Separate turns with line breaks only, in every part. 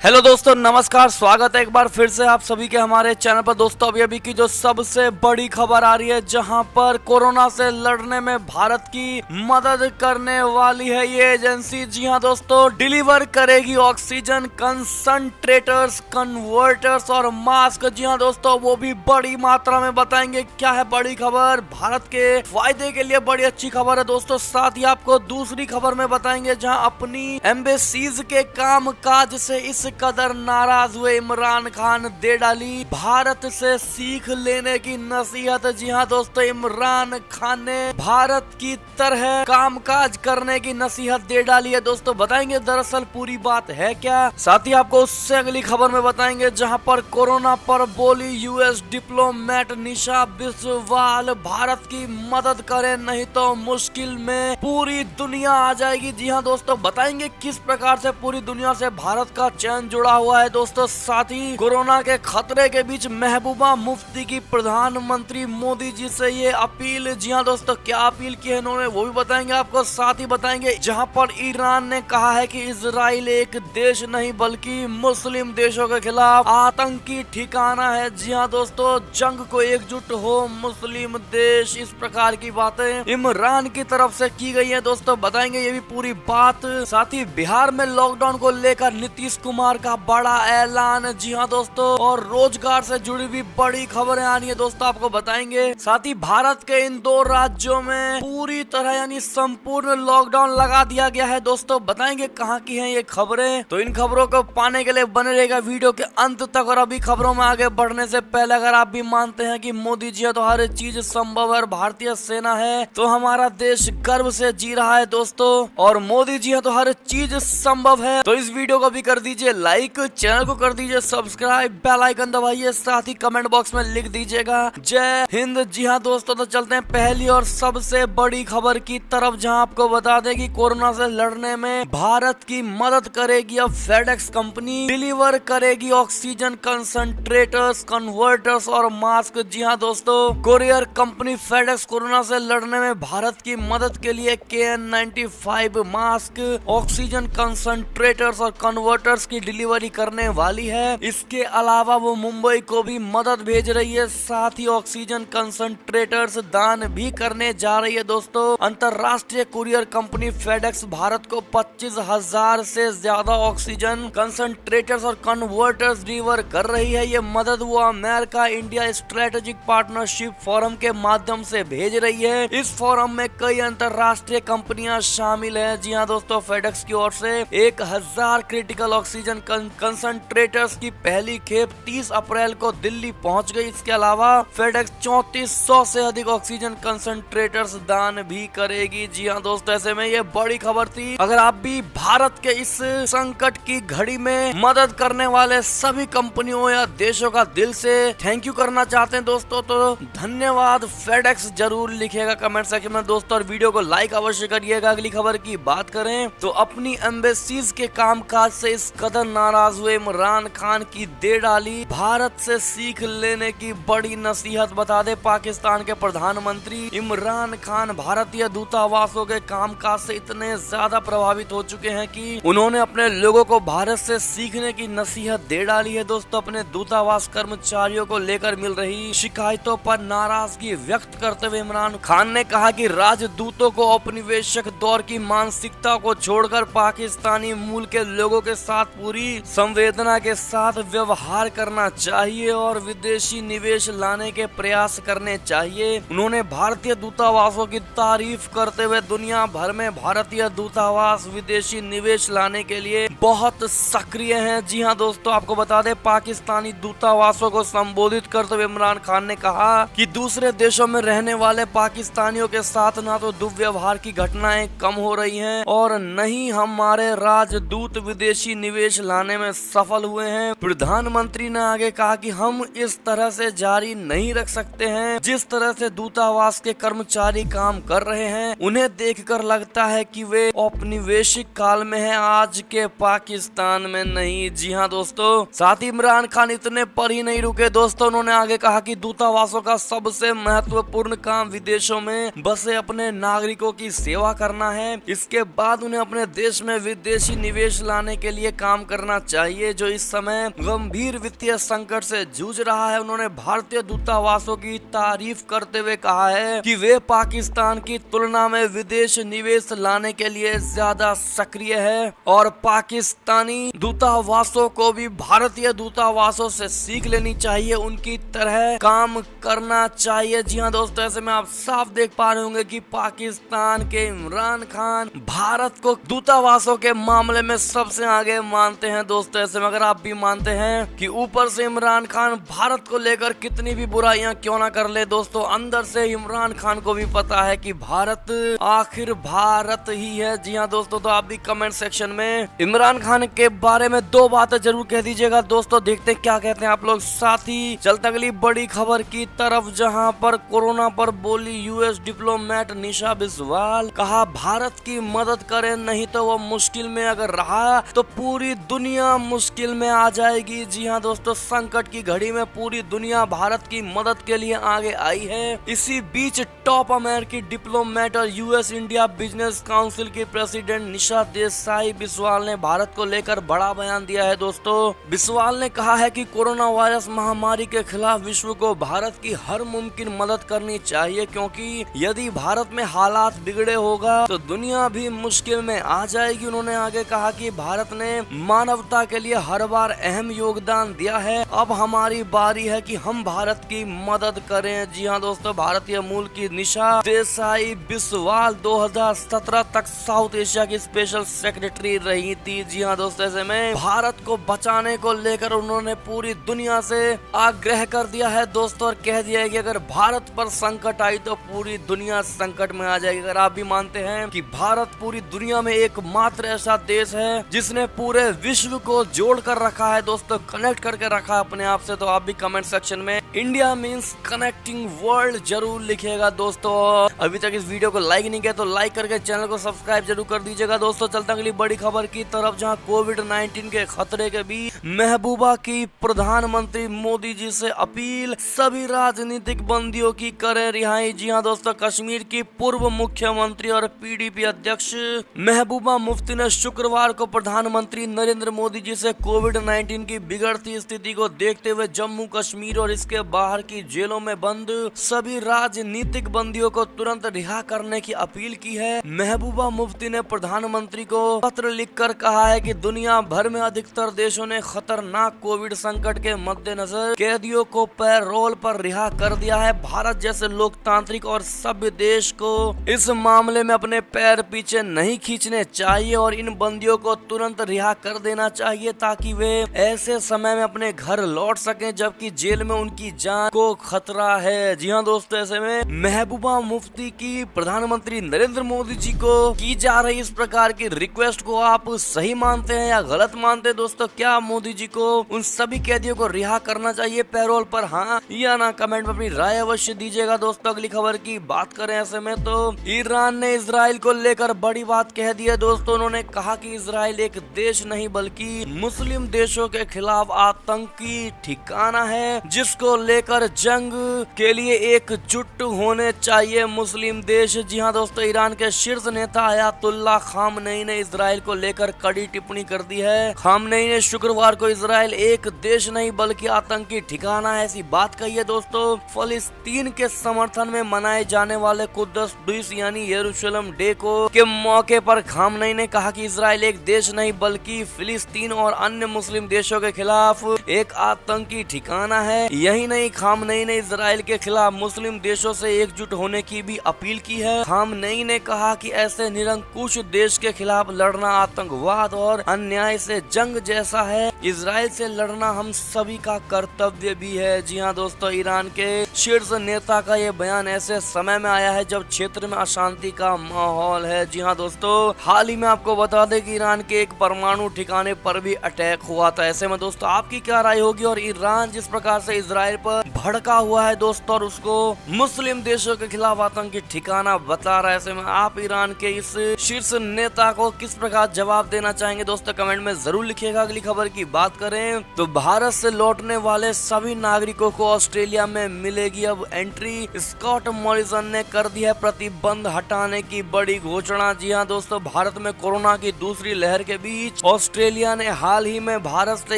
Hello दोस्तों, नमस्कार। स्वागत है एक बार फिर से आप सभी के हमारे चैनल पर। दोस्तों अभी की जो सबसे बड़ी खबर आ रही है, जहां पर कोरोना से लड़ने में भारत की मदद करने वाली है ये एजेंसी। जी हां दोस्तों, डिलीवर करेगी ऑक्सीजन कंसंट्रेटर्स, कन्वर्टर्स और मास्क। जी हां दोस्तों, वो भी बड़ी मात्रा में। बताएंगे क्या है बड़ी खबर, भारत के फायदे के लिए बड़ी अच्छी खबर है दोस्तों। साथ ही आपको दूसरी खबर में बताएंगे, जहां अपनी एम्बेसीज के काम काज से इस कदर नाराज हुए इमरान खान दे डाली भारत से सीख लेने की नसीहत। जी हाँ दोस्तों, इमरान खान ने भारत की तरह कामकाज करने की नसीहत दे डाली है दोस्तों। बताएंगे दरअसल पूरी बात है क्या। साथ ही आपको उससे अगली खबर में बताएंगे, जहां पर कोरोना पर बोली यूएस डिप्लोमेट निशा बिस्वाल, भारत की मदद करे नहीं तो मुश्किल में पूरी दुनिया आ जाएगी। जी हाँ दोस्तों, बताएंगे किस प्रकार से पूरी दुनिया से भारत का चैन जुड़ा हुआ है दोस्तों। साथ ही कोरोना के खतरे के बीच महबूबा मुफ्ती की प्रधानमंत्री मोदी जी से ये अपील। जी हाँ दोस्तों, क्या अपील की है इन्होंने, वो भी बताएंगे आपको। साथ ही बताएंगे जहां पर ईरान ने कहा है कि इजराइल एक देश नहीं बल्कि मुस्लिम देशों के खिलाफ आतंकी ठिकाना है। जी हाँ दोस्तों, जंग को एकजुट हो मुस्लिम देश, इस प्रकार की बातें इमरान की तरफ से की गई है दोस्तों। बताएंगे ये भी पूरी बात। साथ ही बिहार में लॉकडाउन को लेकर नीतीश कुमार का बड़ा ऐलान। जी हाँ दोस्तों, और रोजगार से जुड़ी भी बड़ी खबरें आ रही है दोस्तों, आपको बताएंगे। साथ ही भारत के इन 2 राज्यों में पूरी तरह यानी संपूर्ण लॉकडाउन लगा दिया गया है दोस्तों। बताएंगे कहाँ की हैं ये खबरें। तो इन खबरों को पाने के लिए बने रहेगा वीडियो के अंत तक। और अभी खबरों में आगे बढ़ने से पहले, अगर आप भी मानते हैं कि मोदी जी है तो हर चीज संभव है और भारतीय सेना है तो हमारा देश गर्व से जी रहा है दोस्तों, और मोदी जी है तो हर चीज संभव है, तो इस वीडियो को भी कर दीजिए लाइक, चैनल को कर दीजिए सब्सक्राइब, बेल आइकन दबाइए, साथ ही कमेंट बॉक्स में लिख दीजिएगा जय हिंद। जी हाँ दोस्तों, तो चलते हैं पहली और सबसे बड़ी खबर की तरफ, जहां आपको बता दें कि कोरोना से लड़ने में भारत की मदद करेगी अब फेडेक्स कंपनी। डिलीवर करेगी ऑक्सीजन कंसंट्रेटर्स, कन्वर्टर्स और मास्क। जी हाँ दोस्तों, कोरियर कंपनी फेडेक्स कोरोना से लड़ने में भारत की मदद के लिए KN95 मास्क, ऑक्सीजन कंसंट्रेटर्स और कन्वर्टर्स की डिलीवरी करने वाली है। इसके अलावा वो मुंबई को भी मदद भेज रही है, साथ ही ऑक्सीजन कंसंट्रेटर्स दान भी करने जा रही है दोस्तों। अंतरराष्ट्रीय कुरियर कंपनी फेडेक्स भारत को 25,000 से ज्यादा ऑक्सीजन कंसंट्रेटर्स और कन्वर्टर्स डिलीवर कर रही है। ये मदद वो America India strategic partnership forum के माध्यम से भेज रही है। इस फोरम में कई अंतरराष्ट्रीय कंपनियां शामिल है। जी हाँ दोस्तों, फेडेक्स की ओर से 1000 क्रिटिकल ऑक्सीजन कंसंट्रेटर्स की पहली खेप 30 अप्रैल को दिल्ली पहुंच गई। इसके अलावा फेडेक्स 3400 से अधिक ऑक्सीजन कंसंट्रेटर्स दान भी करेगी। जी हाँ दोस्तों, ऐसे में ये बड़ी खबर थी। अगर आप भी भारत के इस संकट की घड़ी में मदद करने वाले सभी कंपनियों या देशों का दिल से थैंक यू करना चाहते हैं दोस्तों, तो धन्यवाद फेडेक्स जरूर लिखिएगा कमेंट सेक्शन में दोस्तों, और वीडियो को लाइक अवश्य करिएगा। अगली खबर की बात करें तो अपनी एम्बेसीज के कामकाज से इस कदर नाराज हुए इमरान खान की दे डाली भारत से सीख लेने की बड़ी नसीहत। बता दे, पाकिस्तान के प्रधानमंत्री इमरान खान भारतीय दूतावासों के कामकाज से इतने ज्यादा प्रभावित हो चुके हैं कि उन्होंने अपने लोगों को भारत से सीखने की नसीहत दे डाली है दोस्तों। अपने दूतावास कर्मचारियों को लेकर मिल रही शिकायतों पर नाराजगी व्यक्त करते हुए इमरान खान ने कहा कि राजदूतों को औपनिवेशिक दौर की मानसिकता को छोड़कर पाकिस्तानी मूल के लोगों के साथ पूरी संवेदना के साथ व्यवहार करना चाहिए और विदेशी निवेश लाने के प्रयास करने चाहिए। उन्होंने भारतीय दूतावासों की तारीफ करते हुए दुनिया भर में भारतीय दूतावास विदेशी निवेश लाने के लिए बहुत सक्रिय हैं। जी हाँ दोस्तों, आपको बता दें, पाकिस्तानी दूतावासों को संबोधित करते हुए इमरान खान ने कहा कि दूसरे देशों में रहने वाले पाकिस्तानियों के साथ ना तो दुर्व्यवहार की घटनाएं कम हो रही हैं और न ही हमारे राजदूत विदेशी निवेश लाने में सफल हुए हैं। प्रधानमंत्री ने आगे कहा कि हम इस तरह से जारी नहीं रख सकते हैं जिस तरह से दूतावास के कर्मचारी काम कर रहे हैं। उन्हें देखकर लगता है कि वे औपनिवेशिक काल में हैं। आज के पाकिस्तान में नहीं। जी हाँ दोस्तों, साथ ही इमरान खान इतने पर ही नहीं रुके दोस्तों, उन्होंने आगे कहा कि दूतावासों का सबसे महत्वपूर्ण काम विदेशों में बसे अपने नागरिकों की सेवा करना है। इसके बाद उन्हें अपने देश में विदेशी निवेश लाने के लिए काम करना चाहिए जो इस समय गंभीर वित्तीय संकट से जूझ रहा है। उन्होंने भारतीय दूतावासों की तारीफ करते हुए कहा है कि वे पाकिस्तान की तुलना में विदेश निवेश लाने के लिए ज्यादा सक्रिय है और पाकिस्तानी दूतावासों को भी भारतीय दूतावासों से सीख लेनी चाहिए, उनकी तरह काम करना चाहिए। जी हाँ दोस्तों, ऐसे में आप साफ देख पा रहे होंगे कि पाकिस्तान के इमरान खान भारत को दूतावासों के मामले में सबसे आगे मानते हैं दोस्तों। ऐसे में अगर आप भी मानते हैं कि ऊपर से इमरान खान भारत को लेकर कितनी भी बुराइयां क्यों ना कर ले दोस्तों, अंदर से इमरान खान को भी पता है कि भारत आखिर भारत ही है। जी हाँ दोस्तों, तो आप भी कमेंट सेक्शन में इमरान खान के बारे में दो बातें जरूर कह दीजिएगा दोस्तों, देखते हैं क्या कहते हैं आप लोग। साथ ही चलते अगली बड़ी खबर की तरफ, जहां पर कोरोना पर बोली यूएस डिप्लोमेट निशा बिस्वाल, कहा भारत की मदद करें नहीं तो वो मुश्किल में अगर रहा तो पूरी दुनिया मुश्किल में आ जाएगी। जी हाँ दोस्तों, संकट की घड़ी में पूरी दुनिया भारत की मदद के लिए आगे आई है। इसी बीच टॉप अमेरिकी डिप्लोमेट और यूएस इंडिया बिजनेस काउंसिल की प्रेसिडेंट निशा देसाई बिस्वाल ने भारत को लेकर बड़ा बयान दिया है दोस्तों। बिस्वाल ने कहा है कि कोरोना वायरस महामारी के खिलाफ विश्व को भारत की हर मुमकिन मदद करनी चाहिए, क्योंकि यदि भारत में हालात बिगड़े होगा तो दुनिया भी मुश्किल में आ जाएगी। उन्होंने आगे कहा कि भारत ने मानवता के लिए हर बार अहम योगदान दिया है, अब हमारी बारी है कि हम भारत की मदद करें। जी हाँ दोस्तों, भारतीय मूल की निशा देसाई बिस्वाल 2017 तक साउथ एशिया की स्पेशल सेक्रेटरी रही थी। जी हाँ दोस्तों, ऐसे में भारत को बचाने को लेकर उन्होंने पूरी दुनिया से आग्रह कर दिया है दोस्तों और कह दिया है कि अगर भारत पर संकट आई तो पूरी दुनिया संकट में आ जाएगी। अगर आप भी मानते हैं कि भारत पूरी दुनिया में एकमात्र ऐसा देश है जिसने पूरे विश्व को जोड़ कर रखा है दोस्तों, कनेक्ट करके रखा है अपने आप से, तो आप भी कमेंट सेक्शन में इंडिया मीन्स कनेक्टिंग वर्ल्ड जरूर लिखिएगा दोस्तों। अभी तक इस वीडियो को लाइक नहीं किया तो लाइक करके चैनल को सब्सक्राइब जरूर कर दीजिएगा दोस्तों। चलता अगली बड़ी खबर की तरफ, जहां कोविड-19 के खतरे के बीच महबूबा की प्रधानमंत्री मोदी जी से अपील, सभी राजनीतिक बंदियों की करें रिहाई। जी हाँ दोस्तों, कश्मीर की पूर्व मुख्यमंत्री और पीडीपी अध्यक्ष महबूबा मुफ्ती ने शुक्रवार को प्रधानमंत्री नरेंद्र मोदी जी से कोविड-19 की बिगड़ती स्थिति को देखते हुए जम्मू कश्मीर और इसके बाहर की जेलों में बंद सभी राजनीतिक बंदियों को तुरंत रिहा करने की अपील की है। महबूबा मुफ्ती ने प्रधानमंत्री को पत्र लिखकर कहा है कि दुनिया भर में अधिकतर देशों ने खतरनाक कोविड संकट के मद्देनजर कैदियों को पैरोल पर रिहा कर दिया है। भारत जैसे लोकतांत्रिक और सभ्य देश को इस मामले में अपने पैर पीछे नहीं खींचने चाहिए और इन बंदियों को तुरंत रिहा कर देना चाहिए ताकि वे ऐसे समय में अपने घर लौट सकें जबकि जेल में उनकी जान को खतरा है। जी हाँ दोस्तों, ऐसे में महबूबा मुफ्ती की प्रधानमंत्री नरेंद्र मोदी जी को की जा रही इस प्रकार की रिक्वेस्ट को आप सही मानते हैं या गलत मानते हैं दोस्तों? क्या मोदी जी को उन सभी कैदियों को रिहा करना चाहिए पैरोल पर, हाँ या ना? कमेंट में अपनी राय अवश्य दीजिएगा दोस्तों। अगली खबर की बात करें ऐसे में तो ईरान ने इजराइल को लेकर बड़ी बात कह दी है दोस्तों। उन्होंने कहा कि इजराइल एक देश नहीं बल्कि मुस्लिम देशों के खिलाफ आतंकी ठिकाना है जिसको लेकर जंग के लिए एकजुट होने चाहिए मुस्लिम देश। जी हाँ दोस्तों, ईरान के शीर्ष नेता अयातुल्लाह खामनेई ने इजराइल को लेकर कड़ी टिप्पणी कर दी है। खामनेई ने शुक्रवार को इजराइल एक देश नहीं बल्कि आतंकी ठिकाना है ऐसी बात कही है दोस्तों। फलस्तीन के समर्थन में मनाए जाने वाले कुद्दस दिवस यानी यरूशलेम डे को के मौके पर खामनेई ने कहा कि इजराइल एक देश नहीं बल्कि फिलिस्तीन और अन्य मुस्लिम देशों के खिलाफ एक आतंकी ठिकाना है। यही नहीं, खामनेई ने इजराइल के खिलाफ मुस्लिम देशों से एकजुट होने की भी अपील की है। खामनेई ने कहा कि ऐसे निरंकुश देश के खिलाफ लड़ना आतंकवाद और अन्याय से जंग जैसा है। इजराइल से लड़ना हम सभी का कर्तव्य भी है। जी हाँ दोस्तों, ईरान के शीर्ष नेता का ये बयान ऐसे समय में आया है जब क्षेत्र में अशांति का माहौल है। जी हाँ दोस्तों, हाल ही में आपको बता दें कि ईरान के एक परमाणु ठिकाने पर भी अटैक हुआ था। ऐसे में दोस्तों आपकी क्या राय होगी? और ईरान जिस प्रकार से इजराइल पर भड़का हुआ है दोस्तों और उसको मुस्लिम देशों के खिलाफ आतंकी ठिकाना बता रहा है, ऐसे में आप ईरान के इस शीर्ष नेता को किस प्रकार जवाब देना चाहेंगे दोस्तों कमेंट में जरूर लिखिएगा। अगली खबर की बात करें तो भारत से लौटने वाले सभी नागरिकों को ऑस्ट्रेलिया में मिलेगी अब एंट्री। स्कॉट मॉरिसन ने कर दिया है प्रतिबंध हटाने की बड़ी घोषणा। जी हां दोस्तों, भारत में कोरोना की दूसरी लहर के बीच ऑस्ट्रेलिया ने हाल ही में भारत से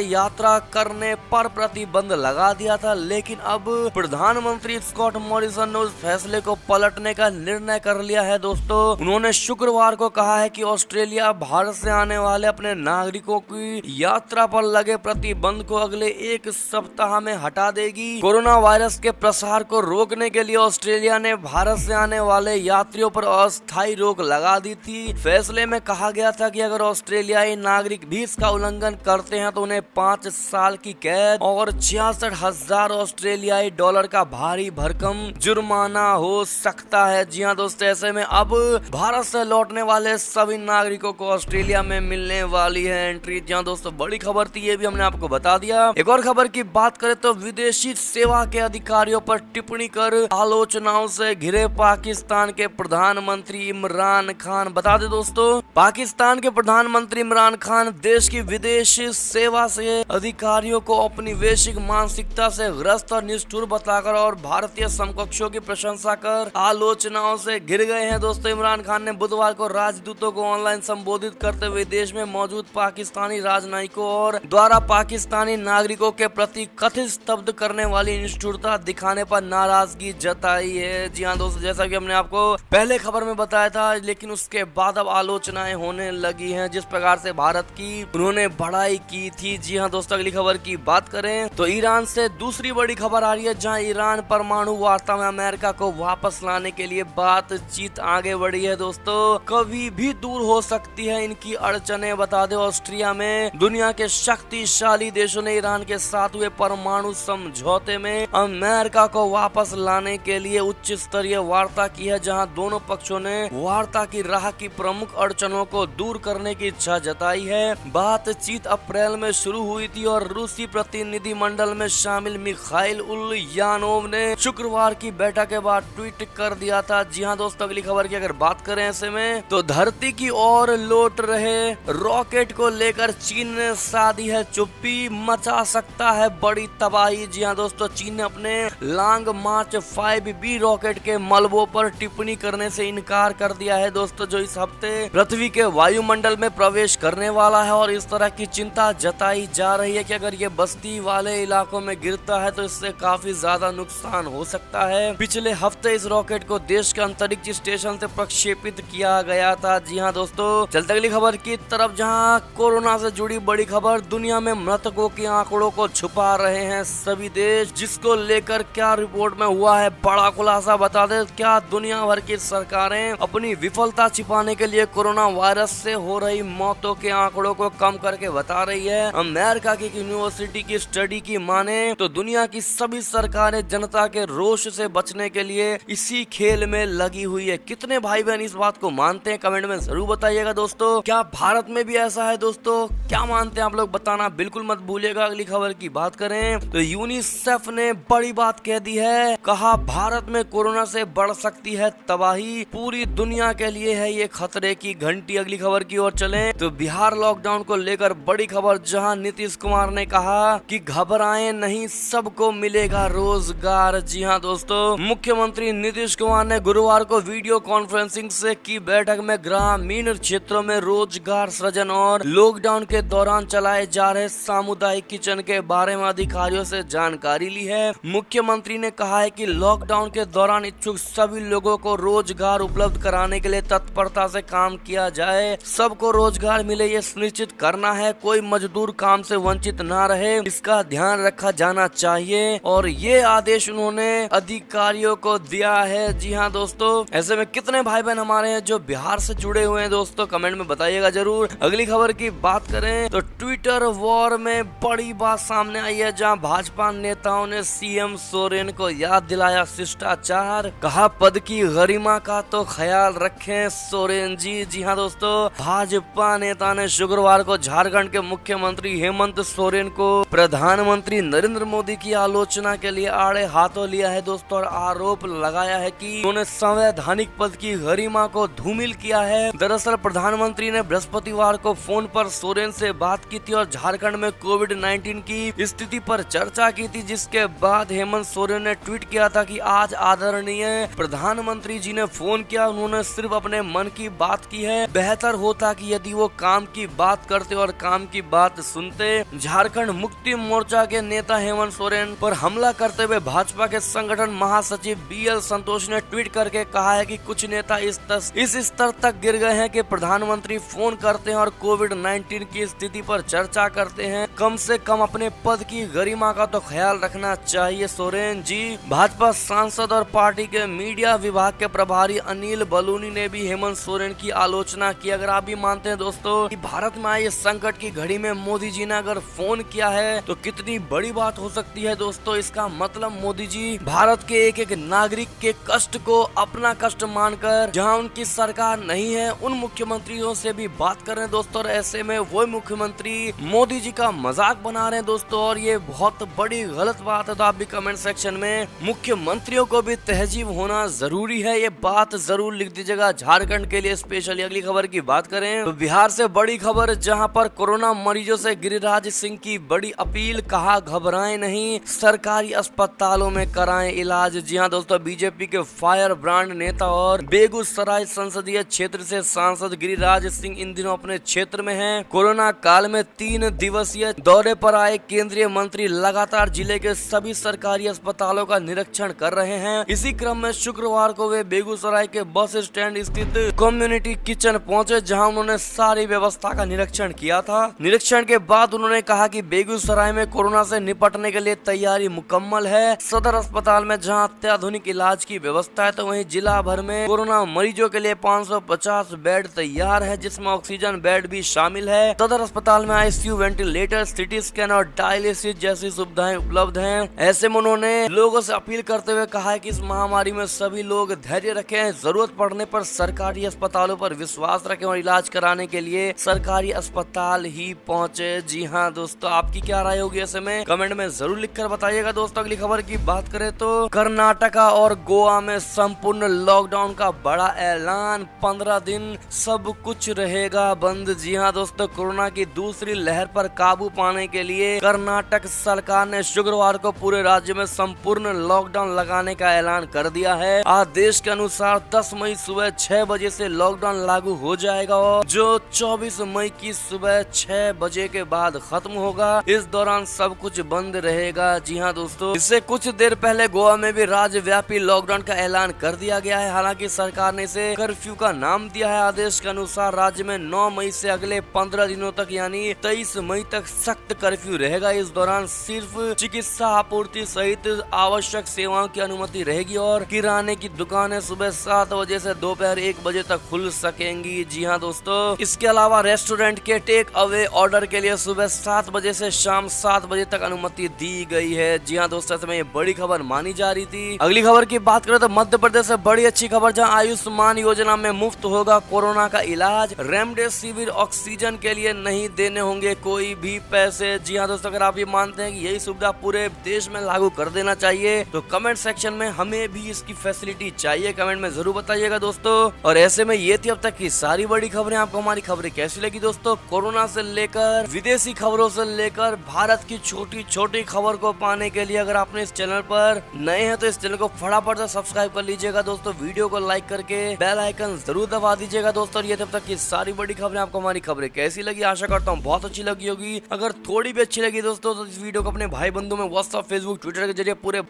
यात्रा करने पर प्रतिबंध लगा दिया था, लेकिन अब प्रधानमंत्री स्कॉट मॉरिसन ने उस फैसले को पलटने का निर्णय कर लिया है दोस्तों। उन्होंने शुक्रवार को कहा है कि ऑस्ट्रेलिया भारत से आने वाले अपने नागरिकों की यात्रा पर लगे प्रतिबंध को अगले एक सप्ताह में हटा देगी। कोरोना वायरस के प्रसार को रोकने के लिए ऑस्ट्रेलिया ने भारत से आने वाले यात्रियों पर अस्थायी रोक लगा दी थी। फैसले में कहा गया था कि अगर ऑस्ट्रेलियाई नागरिक भी इसका उल्लंघन करते हैं तो उन्हें 5 साल की कैद और 66,000 ऑस्ट्रेलियाई डॉलर का भारी भरकम जुर्माना हो सकता है। जी हाँ दोस्तों, ऐसे में अब भारत से लौटने वाले सभी नागरिकों को ऑस्ट्रेलिया में मिलने वाली है एंट्री। जी हाँ दोस्तों, बड़ी खबर थी, ये भी हमने आपको बता दिया। एक और खबर की बात करें तो विदेशी सेवा के अधिकारियों पर टिप्पणी कर आलोचनाओं से घिरे पाकिस्तान के प्रधानमंत्री इमरान खान। बता दें दोस्तों, पाकिस्तान के प्रधानमंत्री इमरान खान देश की विदेश सेवा से अधिकारियों को अपनी वैश्विक मानसिकता से ग्रस्त और निष्ठुर बताकर और भारतीय समकक्षों की प्रशंसा कर आलोचनाओं से घिर गए हैं दोस्तों। इमरान खान ने बुधवार को राजदूतों को ऑनलाइन संबोधित करते हुए देश में मौजूद पाकिस्तानी राजनयिकों और द्वारा पाकिस्तानी नागरिकों के प्रति कथित स्तब्ध करने वाली निष्ठुरता दिखाने पर नाराजगी जताई है। जी हाँ दोस्तों, जैसा कि हमने आपको पहले खबर में बताया था, लेकिन उसके बाद अब आलोचनाएं होने लगी हैं जिस प्रकार से भारत की उन्होंने बढ़ाई की थी। जी हाँ दोस्तों, अगली खबर की बात करें तो ईरान से दूसरी बड़ी खबर आ रही है, जहां ईरान परमाणु वार्ता में अमेरिका को वापस लाने के लिए बातचीत आगे बढ़ी है दोस्तों। कभी भी दूर हो सकती है इनकी अड़चने। बता दें, ऑस्ट्रिया में दुनिया के शक्तिशाली देशों ने ईरान के साथ हुए परमाणु समझौते में अमेरिका को वापस लाने के लिए उच्च स्तरीय वार्ता की है, जहां दोनों पक्षों ने वार्ता की राह की प्रमुख अड़चनों को दूर करने की इच्छा जताई है। बातचीत अप्रैल में शुरू हुई थी और रूसी प्रतिनिधि मंडल में शामिल मिखाइल उलयानोव ने शुक्रवार की बैठक के बाद ट्वीट कर दिया था। जी हाँ दोस्तों, अगली खबर की अगर बात करें ऐसे में तो धरती की ओर लौट रहे रॉकेट को लेकर चीन ने साधी है चुप्पी, मचा सकता है बड़ी तबाही। जी हाँ दोस्तों, चीन ने अपने लॉन्ग मार्च 5B रॉकेट के मलबों पर टिप्पणी करने से इनकार कर दिया है दोस्तों, जो इस हफ्ते पृथ्वी के वायुमंडल में प्रवेश करने वाला है। और इस तरह की चिंता जताई जा रही है कि अगर ये बस्ती वाले इलाकों में गिरता है तो इससे काफी ज्यादा नुकसान हो सकता है। पिछले हफ्ते इस रॉकेट को देश के अंतरिक्ष स्टेशन से प्रक्षेपित किया गया था। जी हाँ दोस्तों, चलते अगली खबर की तरफ, जहां कोरोना से जुड़ी बड़ी खबर, दुनिया में मृतकों के आंकड़ों को छुपा रहे हैं सभी देश, जिसको लेकर क्या रिपोर्ट में हुआ है बड़ा खुलासा। बता दें, क्या दुनिया भर की सरकारें अपनी विफलता छिपाने के लिए कोरोना वायरस से हो रही मौतों के आंकड़ों को कम करके बता रही है। अमेरिका की यूनिवर्सिटी की स्टडी की माने तो दुनिया की सभी सरकारें जनता के रोष से बचने के लिए इसी खेल में लगी हुई है। कितने भाई बहन इस बात को मानते हैं, कमेंट में जरूर बताइएगा दोस्तों। क्या भारत में भी ऐसा है दोस्तों? क्या मानते हैं आप लोग, बताना बिल्कुल मत भूलिएगा। अगली खबर की बात करें तो यूनिसेफ ने बड़ी बात कह दी है, कहा भारत में कोरोना से बढ़ सकती है तबाही, पूरी दुनिया के लिए है ये खतरे की घंटी। अगली खबर की ओर चलें तो बिहार लॉकडाउन को लेकर बड़ी खबर, जहां नीतीश कुमार ने कहा कि घबराएं नहीं, सबको मिलेगा रोजगार। जी हां दोस्तों, मुख्यमंत्री नीतीश कुमार ने गुरुवार को वीडियो कॉन्फ्रेंसिंग से की बैठक में ग्रामीण क्षेत्रों में रोजगार सृजन और लॉकडाउन के दौरान चलाए जा रहे सामुदायिक किचन के बारे में अधिकारियों से जानकारी ली है। मुख्यमंत्री ने कहा है कि लॉकडाउन के दौरान इच्छुक सभी लोगों को रोजगार उपलब्ध कराने के लिए तत्परता से काम किया जाए। सबको रोजगार मिले ये सुनिश्चित करना है, कोई मजदूर काम से वंचित ना रहे, इसका ध्यान रखा जाना चाहिए। और ये आदेश उन्होंने अधिकारियों को दिया है। जी हाँ दोस्तों, ऐसे में कितने भाई बहन हमारे हैं जो बिहार से जुड़े हुए हैं दोस्तों, कमेंट में बताइएगा जरूर। अगली खबर की बात करें तो ट्विटर वॉर में बड़ी बात सामने आई है, जहां भाजपा नेताओं ने सीएम सोरेन को याद दिलाया शिष्टाचार, कहा पद की गरिमा का तो ख्याल रखें सोरेन जी। जी हाँ दोस्तों, भाजपा नेता ने शुक्रवार को झारखंड के मुख्यमंत्री हेमंत सोरेन को प्रधानमंत्री नरेंद्र मोदी की आलोचना के लिए आड़े हाथों लिया है दोस्तों, और आरोप लगाया है कि उन्होंने संवैधानिक पद की गरिमा को धूमिल किया है। दरअसल प्रधानमंत्री ने बृहस्पतिवार बृहस्पतिवार को फोन पर सोरेन से बात की थी और झारखंड में कोविड-19 की स्थिति पर चर्चा की थी, जिसके बाद हेमंत सोरेन ने ट्वीट किया था कि आज आदरणीय प्रधानमंत्री जी ने फोन किया, उन्होंने सिर्फ अपने मन की बात की है। बेहतर होता कि यदि वो काम की बात करते और काम की बात सुनते। झारखंड मुक्ति मोर्चा के नेता हेमंत सोरेन पर हमला करते हुए भाजपा के संगठन महासचिव BL संतोष ने ट्वीट करके कहा है कि कुछ नेता इस स्तर तक गिर गए हैं कि प्रधानमंत्री फोन करते हैं और कोविड-19 की स्थिति पर चर्चा करते हैं। कम से कम अपने पद की गरिमा का तो ख्याल रखना चाहिए सोरेन जी। भाजपा सांसद और पार्टी के मीडिया विभाग के प्रभारी अनिल बलूनी ने भी हेमंत सोरेन की आलोचना की। अगर आप भी मानते हैं दोस्तों कि भारत में आए संकट की घड़ी में मोदी जी ने अगर फोन किया है तो कितनी बड़ी बात हो सकती है दोस्तों। इसका मतलब मोदी जी भारत के एक एक नागरिक के कष्ट को अपना कष्ट मानकर जहां उनकी सरकार नहीं है उन मुख्यमंत्रियों से भी बात कर रहे हैं दोस्तों। और ऐसे में वो मुख्यमंत्री मोदी जी का मजाक बना रहे हैं दोस्तों, और ये बहुत बड़ी गलत बात है। तो आप भी कमेंट सेक्शन में मुख्यमंत्रियों को भी तहजीब होना जरूरी है, ये बात जरूर लिख दीजिएगा झारखंड के लिए स्पेशली। अगली खबर की बात करें तो बिहार से बड़ी खबर, जहां पर कोरोना मरीजों से गिरिराज सिंह की बड़ी अपील, कहा घबराएं नहीं, सरकारी अस्पतालों में कराएं इलाज। जी हां दोस्तों, बीजेपी के फायर ब्रांड नेता और बेगूसराय संसदीय क्षेत्र से सांसद गिरिराज सिंह इन दिनों अपने क्षेत्र में हैं। कोरोना काल में 3 दिवसीय दौरे पर आए केंद्रीय मंत्री लगातार जिले के सभी सरकारी अस्पतालों का निरीक्षण कर रहे हैं। इसी क्रम में शुक्रवार को वे बेगूसराय के बस स्टैंड स्थित कम्युनिटी किचन पहुंचे, जहां उन्होंने सारी व्यवस्था का निरीक्षण किया था। निरीक्षण के बाद उन्होंने कहा कि बेगूसराय में कोरोना से निपटने के लिए तैयारी मुकम्मल है। सदर अस्पताल में जहां अत्याधुनिक इलाज की व्यवस्था है, तो वहीं जिला भर में कोरोना मरीजों के लिए 550 बेड तैयार है, जिसमें ऑक्सीजन बेड भी शामिल है। सदर अस्पताल में ICU, वेंटिलेटर, CT स्कैन और डायलिसिस जैसी सुविधाएं उपलब्ध हैं। ऐसे में उन्होंने लोगों से अपील करते हुए कहा है कि इस महामारी में सभी लोग धैर्य रखें, जरूरत पड़ने पर सरकारी अस्पतालों पर विश्वास रखें और इलाज कराने के लिए सरकारी अस्पताल ही पहुंचे। जी हाँ दोस्तों, आपकी क्या राय होगी ऐसे में कमेंट में जरूर लिखकर बताइएगा दोस्तों। अगली खबर की बात करें तो कर्नाटका और गोवा में संपूर्ण लॉकडाउन का बड़ा ऐलान, 15 दिन सब कुछ रहेगा बंद। जी हाँ दोस्तों, कोरोना की दूसरी लहर पर काबू पाने के लिए कर्नाटक सरकार ने शुक्रवार को पूरे राज्य में संपूर्ण लॉकडाउन लगाने का ऐलान कर दिया है। आदेश के अनुसार 10 मई सुबह 6 बजे से लॉकडाउन लागू हो जाएगा और जो 24 मई की सुबह 6 बजे के बाद खत्म होगा। इस दौरान सब कुछ बंद रहेगा। जी हाँ दोस्तों, इससे कुछ देर पहले गोवा में भी राज्यव्यापी लॉकडाउन का ऐलान कर दिया गया है। हालांकि सरकार ने इसे कर्फ्यू का नाम दिया है। आदेश के अनुसार राज्य में 9 मई से अगले 15 दिनों तक यानी 23 मई तक सख्त कर्फ्यू रहेगा। इस दौरान सिर्फ चिकित्सा आपूर्ति सहित आवश्यक सेवाओं की अनुमति रहेगी और किराने की दुकानें सुबह 7 बजे से दोपहर 1 बजे तक खुल सकेंगी। जी हाँ दोस्तों, इसके अलावा रेस्टोरेंट के टेक अवे ऑर्डर के लिए सुबह 7 बजे से शाम 7 बजे तक अनुमति दी गई है। जी हाँ दोस्तों, ये बड़ी खबर मानी जा रही थी। अगली खबर की बात करें तो मध्य प्रदेश से बड़ी अच्छी खबर, जहां आयुष्मान योजना में मुफ्त होगा कोरोना का इलाज। रेमडेसिविर ऑक्सीजन के लिए नहीं देने होंगे कोई भी पैसे। जी हाँ दोस्तों, अगर आप ये मानते हैं कि यही सुविधा पूरे देश में लागू कर देना चाहिए तो कमेंट सेक्शन में हमें भी इसकी फैसिलिटी चाहिए, कमेंट में जरूर बताइएगा दोस्तों। और ऐसे में ये थी अब तक की सारी बड़ी खबरें। आपको हमारी खबरें कैसी लगी दोस्तों? कोरोना से लेकर विदेशी खबरों से लेकर भारत की छोटी छोटी खबर को पाने के लिए अगर आपने इस चैनल पर नए हैं तो इस चैनल को फटाफट से सब्सक्राइब कर लीजिएगा दोस्तों। वीडियो को लाइक करके बेल आइकन जरूर दबा दीजिएगा दोस्तों। और ये तब तक की सारी बड़ी खबरें। आपको हमारी खबरें कैसी लगी? आशा करता हूँ बहुत अच्छी लगी होगी। अगर थोड़ी भी अच्छी लगी दोस्तों तो इस वीडियो को अपने भाई बंधु में व्हाट्सएप, फेसबुक, ट्विटर के जरिए पूरे